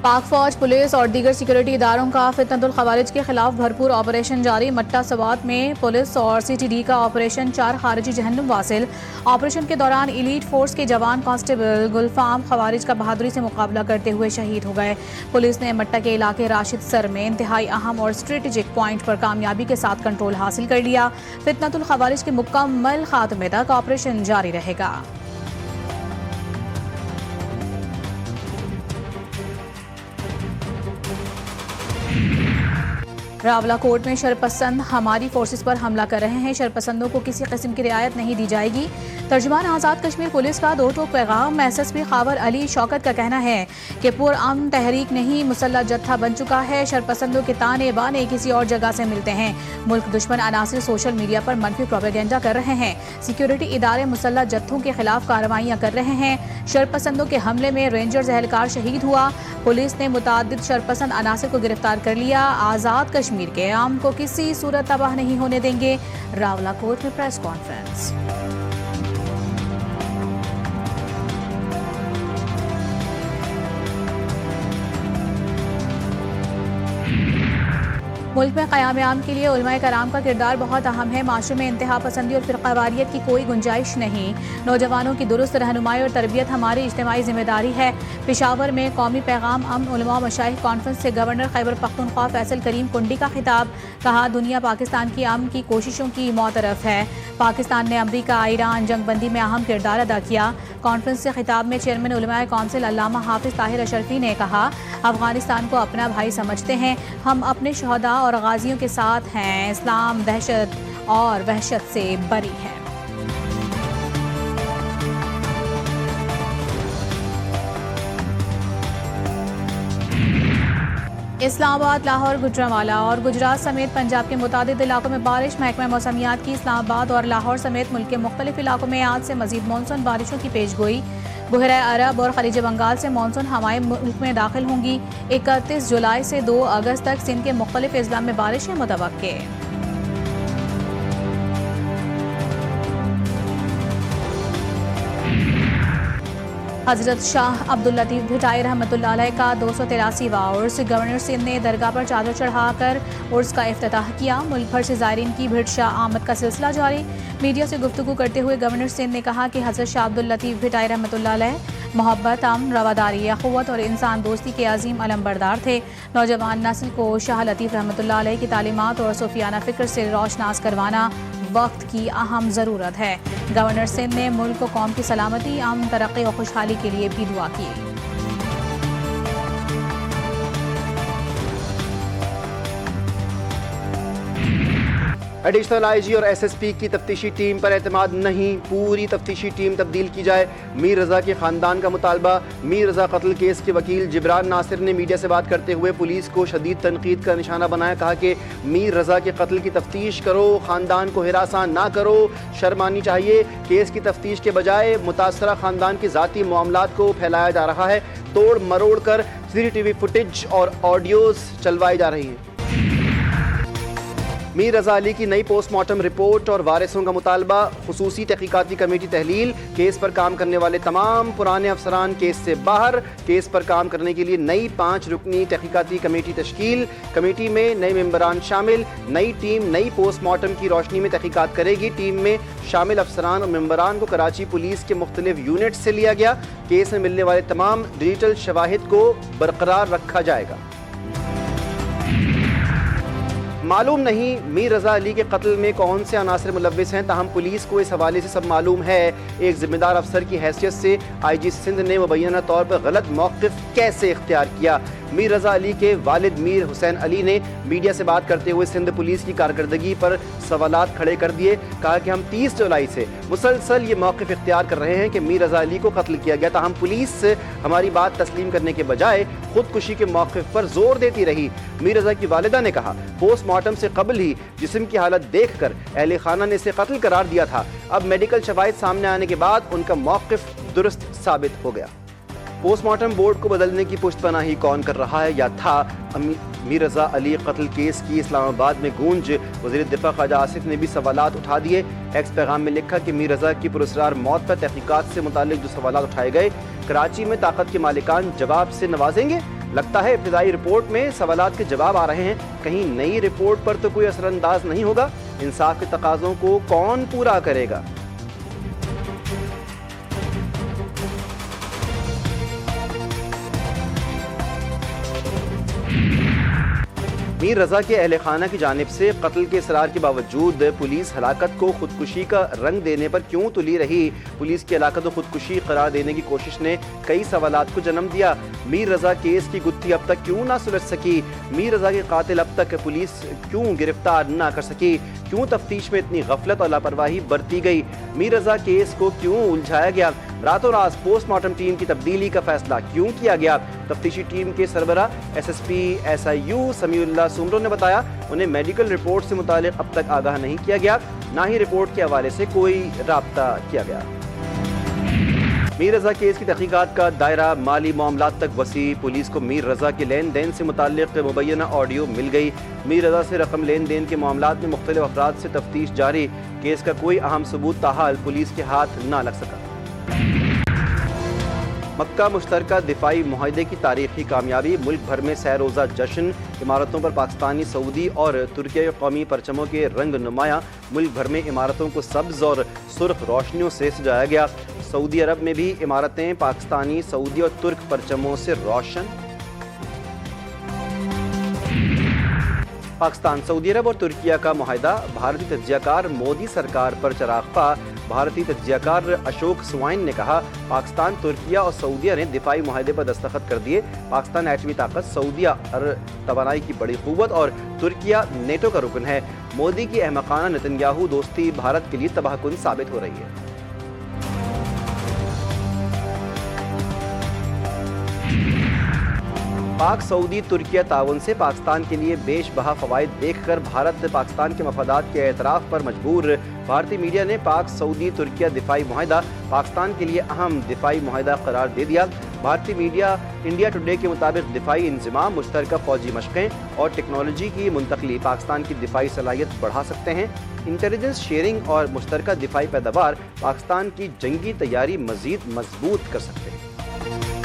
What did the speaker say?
पाक फौज, पुलिस और दीगर सिक्योरिटी इदारों का फितनतुल खवारिज के खिलाफ भरपूर ऑपरेशन जारी। मट्टा सवात में पुलिस और CTD का ऑपरेशन 4 खारिजी जहन्नुम वासिल। ऑपरेशन के दौरान एलीट फोर्स के जवान कांस्टेबल गुलफाम खवारिज का बहादुरी से मुकाबला करते हुए शहीद हो गए। पुलिस ने मट्टा के इलाके राशिद सर में इंतहाई अहम और स्ट्रेटेजिक पॉइंट पर कामयाबी के साथ कंट्रोल हासिल कर लिया। फितनतुल खवारिज के मुकम्मल खात्मे तक ऑपरेशन जारी रहेगा। रावलाकोट में शरपसंद हमारी फोर्सेस पर हमला कर रहे हैं। शरपसंदों को किसी किस्म की रियायत नहीं दी जाएगी। तर्जुमान आज़ाद कश्मीर पुलिस का दो टोक पैगाम। SSP खावर अली शौकत का कहना है कि पुरअमन तहरीक नहीं, मुसल्लह जत्था बन चुका है। शरपसंदों के ताने बाने किसी और जगह से मिलते हैं। मुल्क दुश्मन अनासिर सोशल मीडिया पर मनफी प्रोपेगेंडा कर रहे हैं। सिक्योरिटी इदारे मुसल्लह जत्थों के खिलाफ कार्रवाइयाँ कर रहे हैं। शरपसंदों के हमले में रेंजर्स एहलकार शहीद हुआ। पुलिस ने मुतादिद शरपसंद अनासिर को गिरफ्तार कर लिया। आज़ाद कश्मीर के आम को किसी सूरत तबाह नहीं होने देंगे। रावलाकोट में प्रेस कॉन्फ्रेंस। मुल्क में क़याम आम के लिए उलमाए कराम का किरदार बहुत अहम है। माशरे में इंतहा पसंदी और फ़िरक़ावारियत की कोई गुंजाइश नहीं। नौजवानों की दुरुस्त रहनुमाई और तरबियत हमारी इज्तिमाई जिम्मेदारी है। पेशावर में कौमी पैगाम अमन उलमा मशाइख कॉन्फ्रेंस से गवर्नर खैबर पख्तूनख्वा फैसल करीम कुंडी का खिताब। कहा, दुनिया पाकिस्तान की अमन की कोशिशों की मोतरफ है। पाकिस्तान ने अमरीका ईरान जंगबंदी में अहम किरदार अदा किया। कॉन्फ्रेंस से खिताब में चेयरमैन उलमाए कौंसिल अल्लामा हाफिज ताहिर अशरफी ने कहा, अफगानिस्तान को अपना भाई समझते हैं। हम अपने शहदा और गाजियों के साथ हैं। इस्लाम दहशत और वहशत से बरी है। इस्लामाबाद, लाहौर, गुजरांवाला और गुजरात समेत पंजाब के मुतादिद इलाकों में बारिश। महकमा मौसमियात की इस्लामाबाद और लाहौर समेत मुल्क के मुख्तलिफ इलाकों में आज से मजीद मानसून बारिशों की पेशगोई। बहरा अरब और खलीज बंगाल से मानसून हवाएं मुल्क में दाखिल होंगी। 31 जुलाई से 2 अगस्त तक सिंध के मुख्तलिफ अजला में बारिशें मुतवक्के। हज़रत शाह अब्दुल लतीफ़ भिटाई रहमतुल्लाह अलैह का 283वां उर्स। गवर्नर सिंध ने दरगाह पर चादर चढ़ाकर उर्स का इफ्तिताह किया। मुल्क भर से ज़ायरीन की भीड़ शाह आमद का सिलसिला जारी। मीडिया से गुफ्तगू करते हुए गवर्नर सिंध ने कहा कि हज़रत शाह अब्दुल लतीफ़ भिटाई रहमतुल्लाह अलैह मोहब्बत, अमन, रवादारी, अख़ुव्वत और इंसान दोस्ती के अजीम अलमबरदार थे। नौजवान नस्ल को शाह लतीफ़ रहमतुल्लाह अलैह की तालीमात और सूफियाना फ़िक्र से रोशनास करवाना वक्त की अहम ज़रूरत है। गवर्नर सिंध ने मुल्क और कौम की सलामती, अमन, तरक्की और खुशहाली के लिए भी दुआ की। एडिशनल IG और SSP की तफ्तीशी टीम पर एतमाद नहीं, पूरी तफ्तीशी टीम तब्दील की जाए। मीर रज़ा के ख़ानदान का मुतालबा। मीर रज़ा कत्ल केस के वकील जिब्रान नासिर ने मीडिया से बात करते हुए पुलिस को शदीद तनकीद का निशाना बनाया। कहा कि मीर रज़ा के कत्ल की तफ्तीश करो, ख़ानदान को हिरासा ना करो, शर्म आनी चाहिए। केस की तफ्तीश के बजाय मुतासरा ख़ानदान के ज़ाती मामलात को फैलाया जा रहा है। तोड़ मरोड़ कर CCTV फुटेज और ऑडियोज़ चलवाई जा रही हैं। मीर रज़ा अली की नई पोस्टमार्टम रिपोर्ट और वारिसों का मुतालबा। खुसूसी तहकीकाती कमेटी तहलील। केस पर काम करने वाले तमाम पुराने अफसरान केस से बाहर। केस पर काम करने के लिए नई 5 रुकनी तहकीकाती कमेटी तश्कील। कमेटी में नए मेंबरान शामिल। नई टीम नई पोस्टमार्टम की रोशनी में तहकीकात करेगी। टीम में शामिल अफसरान और मेंबरान को कराची पुलिस के मुख्तलिफ यूनिट से लिया गया। केस में मिलने वाले तमाम डिजिटल शवाहिद को बरकरार रखा जाएगा। मालूम नहीं मीर रज़ा अली के कत्ल में कौन से अनासर मुलव्विस हैं, ताहम पुलिस को इस हवाले से सब मालूम है। एक जिम्मेदार अफसर की हैसियत से IG सिंध ने मुबैना तौर पर गलत मौक़िफ़ कैसे इख्तियार किया। मीर रज़ा अली के वालिद मीर हुसैन अली ने मीडिया से बात करते हुए सिंध पुलिस की कारकर्दगी पर सवालात खड़े कर दिए। कहा कि हम 30 जुलाई से मुसलसल ये मौक़िफ़ इख्तियार कर रहे हैं कि मीर रज़ा अली को कत्ल किया गया, ताहम पुलिस हमारी बात तस्लीम करने के बजाय खुदकुशी के मौक़िफ़ पर जोर देती रही। मीर रज़ा की वालिदा ने कहा, पोस्टमार्टम से कबल ही जिस्म की हालत देखकर अहले खाना ने इसे कत्ल करार दिया था। अब मेडिकल शवाहिद सामने आने के बाद उनका मौक़िफ़ दुरुस्त साबित हो गया। पोस्टमार्टम बोर्ड को बदलने की पुश्तपनाही कौन कर रहा है या था? मीर रज़ा अली कत्ल केस की इस्लामाबाद में गूंज। वज़ीर दिफ़ा ख्वाजा आसिफ ने भी सवालात उठा दिए। एक्स पैगाम में लिखा कि मीर रज़ा की पुरस्रार मौत पर तहकीकात से मुताल्लिक जो सवालात उठाए गए, कराची में ताकत के मालिकान जवाब से नवाजेंगे। लगता है इब्तिदाई रिपोर्ट में सवालात के जवाब आ रहे हैं, कहीं नई रिपोर्ट पर तो कोई असरअंदाज नहीं होगा। इंसाफ के तकाज़ों को कौन पूरा करेगा? मीर रजा के अहले खाना की जानिब से कत्ल के इसरार के बावजूद पुलिस हलाकत को खुदकुशी का रंग देने पर क्यों तुली रही? पुलिस की हलाकत को खुदकुशी करार देने की कोशिश ने कई सवालात को जन्म दिया। मीर रजा केस की गुत्थी अब तक क्यों ना सुलझ सकी? मीर रजा के कातिल अब तक पुलिस क्यों गिरफ्तार ना कर सकी? क्यों तफ्तीश में इतनी गफलत और लापरवाही बरती गई? मीर रजा केस को क्यों उलझाया गया? रातों रात पोस्टमार्टम टीम की तब्दीली का फैसला क्यों किया गया? तफ्तीशी टीम के सरबरा SSP SIU समीउल्लाह सुमरो ने बताया, उन्हें मेडिकल रिपोर्ट से मुतालिक अब तक आगाह नहीं किया गया, ना ही रिपोर्ट के हवाले से कोई राब्ता किया गया। मीर रजा केस की तहकीकात का दायरा माली मामलात तक वसी। पुलिस को मीर रजा के लेन देन से मुताल्लिक मुबैना ऑडियो मिल गई। मीर रजा से रकम लेन देन के मामलात में मुख्तलिफ अफराद से तफ्तीश जारी। केस का कोई अहम सबूत ताहाल पुलिस के हाथ ना लग सका। मक्का मुश्तरका दिफाई मुआहदे की तारीखी कामयाबी, मुल्क भर में सह रोज़ा जश्न। इमारतों पर पाकिस्तानी, सऊदी और तुर्की कौमी परचमों के रंग नुमाया। मुल्क भर में इमारतों को सब्ज़ और सुर्ख रोशनियों से सजाया गया। सऊदी अरब में भी इमारतें पाकिस्तानी, सऊदी और तुर्क परचमों से रोशन। पाकिस्तान, सऊदी अरब और तुर्किया का मुआहदा, भारतीय तज्जियाकार मोदी सरकार पर चरागपा। भारतीय तज्जियाकार अशोक स्वाइन ने कहा, पाकिस्तान, तुर्किया और सऊदीया ने दिफाई मुआहदे पर दस्तखत कर दिए। पाकिस्तान एटमी ताकत, सऊदीया तवानाई की बड़ी क़ुव्वत और तुर्किया नेटो का रुकन है। मोदी की अहमकाना नेतन्याहू दोस्ती भारत के लिए तबाहकुन साबित हो रही है। पाक सऊदी तुर्किया ताउन से पाकिस्तान के लिए बेशबहा फ़वाइद देखकर भारत पाकिस्तान के मफादात के एतराफ़ पर मजबूर। भारतीय मीडिया ने पाक सऊदी तुर्किया दिफाई मुआहदा पाकिस्तान के लिए अहम दिफाई मुआहदा करार दे दिया। भारतीय मीडिया इंडिया टुडे के मुताबिक दिफाई इंज़माम, मुश्तरका फ़ौजी मशक़ें और टेक्नोलॉजी की मुंतकली पाकिस्तान की दिफाई सलाहियत बढ़ा सकते हैं। इंटेलिजेंस शेयरिंग और मुश्तरका दिफाई पैदावार पाकिस्तान की जंगी तैयारी मज़ीद मजबूत कर सकते हैं।